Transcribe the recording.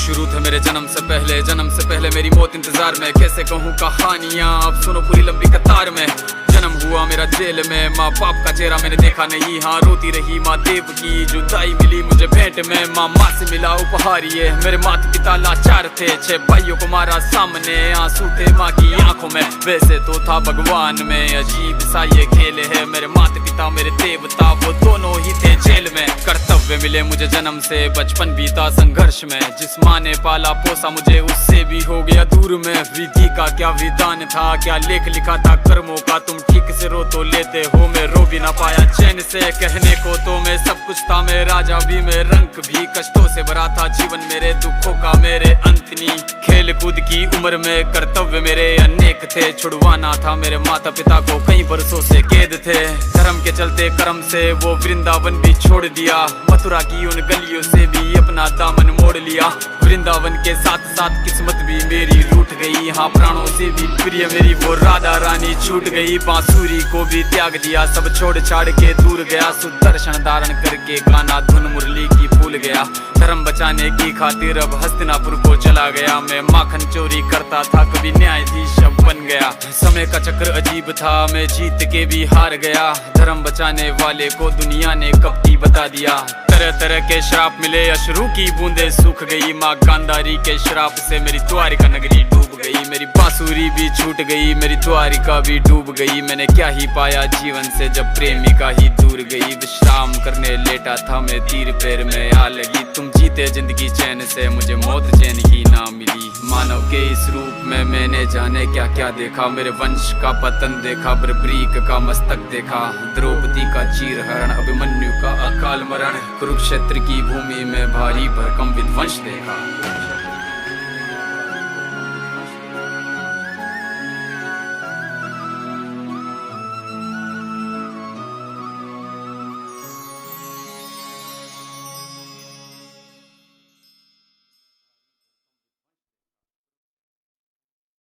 शुरू थे मेरे जन्म से पहले मेरी मौत इंतजार में। कैसे कहूँ कहानियाँ, अब सुनो पूरी लंबी कतार में। जन्म हुआ मेरा जेल में, माँ बाप का चेहरा मैंने देखा नहीं। हाँ रोती रही माँ देव की, जुदाई मिली मुझे भेंट में। माँ से मिला उपहार ये, मेरे माता पिता लाचार थे। 6 भाइयों को मारा सामने, आंसू थे माँ की आंखों में। वैसे तो था भगवान में, अजीब सा ये खेल है। मेरे माता पिता मेरे देवता, वो दोनों ही थे जेल में। कर्तव्य मिले मुझे जन्म से, बचपन बीता संघर्ष में। जिस माँ ने पाला पोसा मुझे, उससे भी हो गया दूर में। विधि का क्या विधान था, क्या लेख लिखा था कर्मों का। तुम ठीक से रो तो लेते हो, मैं रो भी ना पाया चैन से। कहने को तो मैं सब कुछ था, मैं राजा भी, मैं रंक भी। कष्टों से भरा था जीवन मेरे, दुखों का मेरे अंत नहीं। खेल कूद की उम्र में कर्तव्य मेरे अनेक थे। छुड़वाना था मेरे माता पिता को, कई बरसों से कैद थे। धर्म के चलते कर्म से वो वृंदावन भी छोड़ दिया। मथुरा की उन गलियों से भी अपना दामन मोड़ लिया। वृंदावन के साथ साथ किस्मत भी मेरी रूठ गई। हाँ प्राणों से भी प्रिय मेरी वो राधा रानी छूट गई। बांसुरी को भी त्याग दिया, सब छोड़ छाड़ के दूर गया। सुदर्शन धारण करके गाना धुन मुरली की भूल गया। धर्म बचाने की खातिर अब हस्तिनापुर को चला गया। मैं माखन चोरी करता था, कभी न्यायाधीश अब बन गया। समय का चक्र अजीब था, मैं जीत के भी हार गया। धर्म बचाने वाले को दुनिया ने कपटी बता दिया। तरह तरह के श्राप मिले, अश्रु की बूंदे सूख गई। माँ गांधारी के श्राप से मेरी द्वारिका नगरी डूब गई। मेरी बांसुरी भी छूट गई, मेरी द्वारिका भी डूब गई। मैंने क्या ही पाया जीवन से, जब प्रेमिका ही दूर गई। विश्राम करने लेटा था मैं, तीर पैर में आ लगी। तुम जीते जिंदगी चैन से, मुझे मौत चैन ही ना मिली। मानव के इस रूप में मैंने जाने क्या क्या देखा। मेरे वंश का पतन देखा, बर्बरीक का मस्तक देखा। द्रौपदी का चीरहरण, अभिमन्यु का अकाल मरण। कुरुक्षेत्र की भूमि में भारी भरकम विध्वंस देखा।